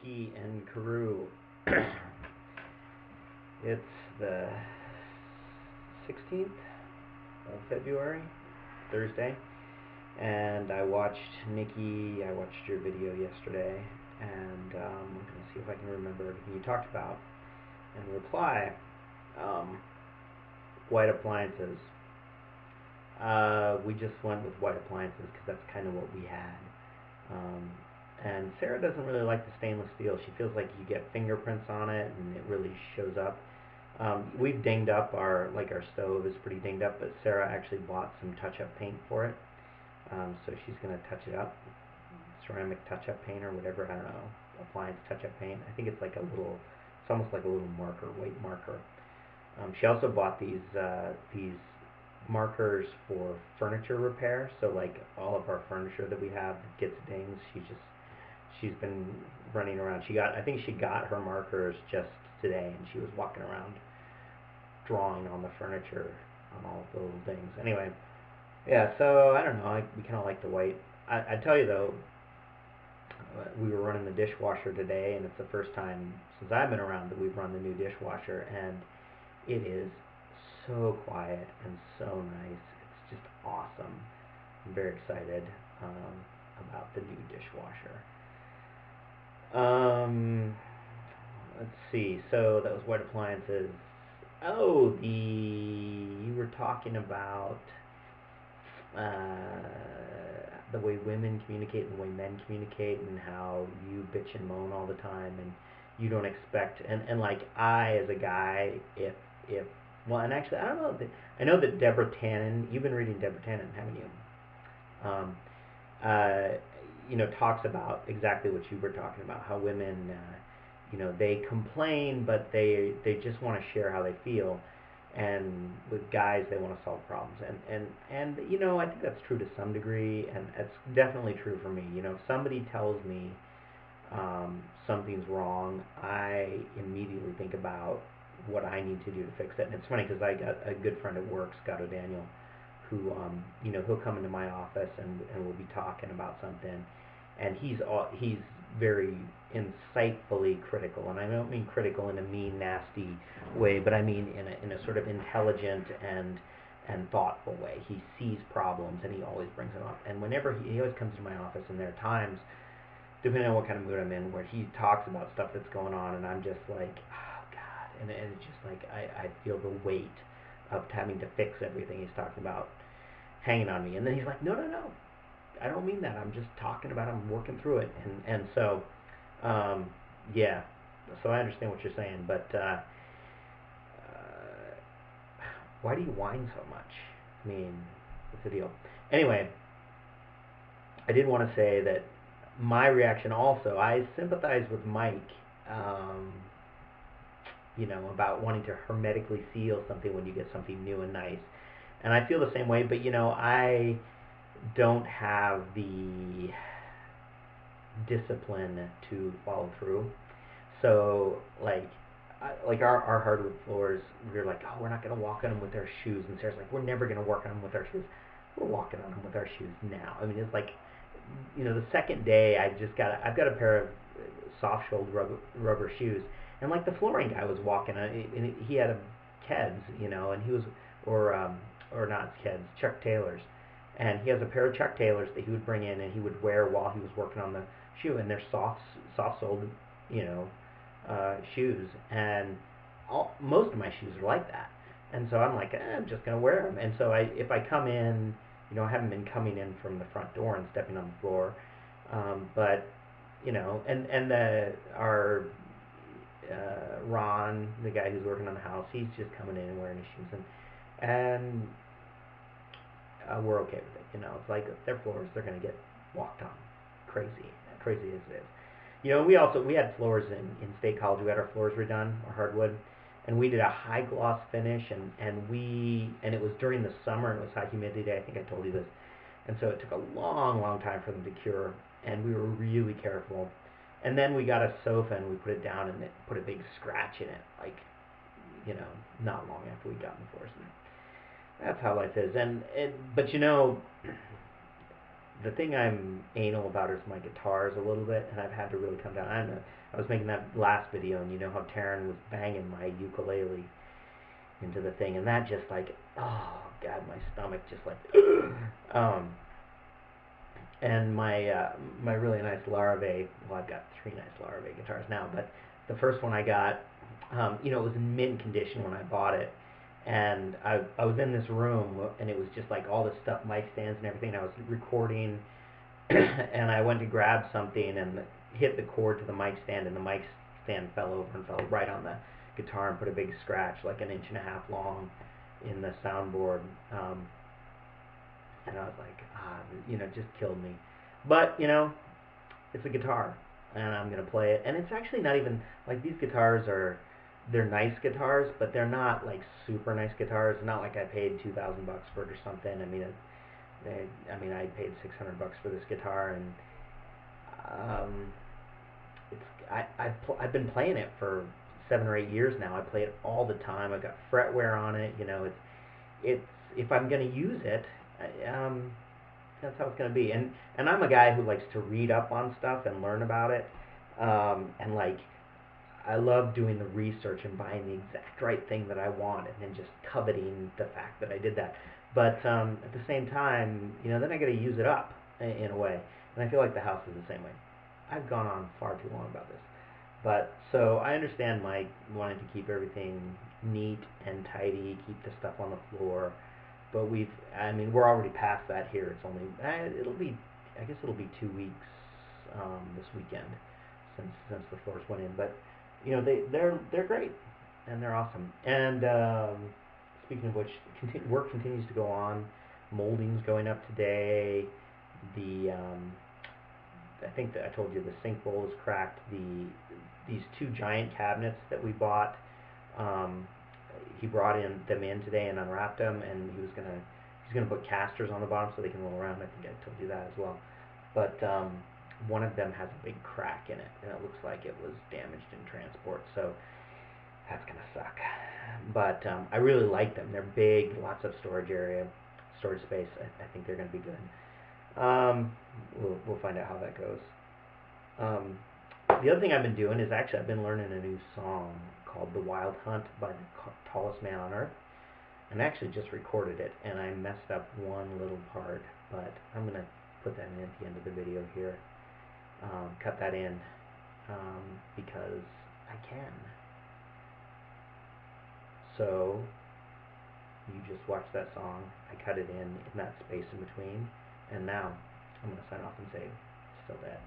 Nikki and Carew. It's the 16th of February, Thursday, and I watched your video yesterday, and I'm going to see if I can remember everything you talked about and reply. White appliances. We just went with white appliances because that's kind of what we had. And Sarah doesn't really like the stainless steel. She feels like you get fingerprints on it and it really shows up. We've dinged up our stove is pretty dinged up, but Sarah actually bought some touch-up paint for it. So she's going to touch it up. Ceramic touch-up paint or whatever, I don't know, appliance touch-up paint. I think it's it's almost like a little marker, white marker. She also bought these markers for furniture repair. So like all of our furniture that we have that gets dings, she's been running around. I think she got her markers just today, and she was walking around drawing on the furniture on all the little things. Anyway, yeah. So I don't know. We kind of like the white. I tell you though, we were running the dishwasher today, and it's the first time since I've been around that we've run the new dishwasher, and it is so quiet and so nice. It's just awesome. I'm very excited about the new dishwasher. Let's see. So that was white appliances. Oh, you were talking about the way women communicate and the way men communicate, and how you bitch and moan all the time, and you don't expect, and like I as a guy, well, and actually I don't know. I know that Deborah Tannen. You've been reading Deborah Tannen, haven't you? Talks about exactly what you were talking about. How women, they complain, but they just want to share how they feel. And with guys, they want to solve problems. And I think that's true to some degree, and it's definitely true for me. If somebody tells me something's wrong, I immediately think about what I need to do to fix it. And it's funny because I got a good friend at work, Scott O'Daniel, who he'll come into my office and we'll be talking about something, and he's very insightfully critical, and I don't mean critical in a mean, nasty way, but I mean in a sort of intelligent and thoughtful way. He sees problems and he always brings them up. And whenever he always comes to my office, and there are times, depending on what kind of mood I'm in, where he talks about stuff that's going on, and I'm just like, oh God, and it's just like I feel the weight of having to fix everything he's talking about hanging on me. And then he's like, no, I don't mean that. I'm just talking about it. I'm working through it. And so, yeah. So I understand what you're saying, but why do you whine so much? I mean, what's the deal? Anyway, I did want to say that my reaction also, I sympathize with Mike, about wanting to hermetically seal something when you get something new and nice. And I feel the same way, but I don't have the discipline to follow through. So our hardwood floors, we're like, oh, we're not going to walk on them with our shoes. And Sarah's like, we're never going to work on them with our shoes. We're walking on them with our shoes now. I mean, it's like, the second day I've got a pair of soft-soled rubber shoes, and like the flooring guy was walking on, and he had a Keds, and he was, or not Keds, Chuck Taylors. And he has a pair of Chuck Taylors that he would bring in and he would wear while he was working on the shoe, and they're soft-soled, shoes. And most of my shoes are like that. And so I'm like, I'm just gonna wear them. And so if I come in, I haven't been coming in from the front door and stepping on the floor, but our Ron, the guy who's working on the house, he's just coming in and wearing his shoes, and we're okay with it. It's like their floors, they're going to get walked on. Crazy as it is. We had floors in State College. We had our floors redone, our hardwood, and we did a high gloss finish, and it was during the summer, and it was high humidity. I think I told you this. And so it took a long time for them to cure, and we were really careful. And then we got a sofa and we put it down, and it put a big scratch in it, not long after we got in the floors. That's how life is. But the thing I'm anal about is my guitars a little bit, and I've had to really come down. I know I was making that last video, and you know how Taryn was banging my ukulele into the thing, and that just like, oh god, my stomach just like, um, and my really nice Larrivee. Well, I've got 3 nice Larrivee guitars now, but the first one I got, you know, it was in mint condition when I bought it, and I was in this room, and it was just like all this stuff, mic stands and everything. I was recording, and I went to grab something and hit the cord to the mic stand, and the mic stand fell over and fell right on the guitar and put a big scratch, like 1.5 inches long, in the soundboard. And I was like, you know, it just killed me. But, you know, it's a guitar, and I'm going to play it. And it's actually not even, like, these guitars they're nice guitars, but they're not, like, super nice guitars. Not like I paid $2,000 for it or something. I mean, I paid $600 for this guitar, and I've been playing it for 7 or 8 years now. I play it all the time. I've got fretwear on it. You know, it's if I'm going to use it, that's how it's going to be. And I'm a guy who likes to read up on stuff and learn about it. And like, I love doing the research and buying the exact right thing that I want, and then just coveting the fact that I did that. But at the same time, you know, then I got to use it up in a way. And I feel like the house is the same way. I've gone on far too long about this. But so I understand Mike wanting to keep everything neat and tidy, keep the stuff on the floor. But I mean, we're already past that here. It's only, I guess it'll be 2 weeks this weekend since the floors went in. But you know, they're great, and they're awesome. And speaking of which, work continues to go on. Molding's going up today. I think that I told you the sink bowl is cracked. These 2 giant cabinets that we bought, he brought them in today and unwrapped them, and he's gonna put casters on the bottom so they can roll around. I think I told you that as well. But one of them has a big crack in it, and it looks like it was damaged in transport. So that's gonna suck. But I really like them. They're big, lots of storage space. I think they're gonna be good. We'll find out how that goes. The other thing I've been doing is actually I've been learning a new song called "The Wild Hunt" by the Tallest Man on Earth, and I actually just recorded it, and I messed up one little part, but I'm gonna put that in at the end of the video here. Cut that in because I can. So you just watch that song. I cut it in that space in between, and now I'm gonna sign off and say, still dead.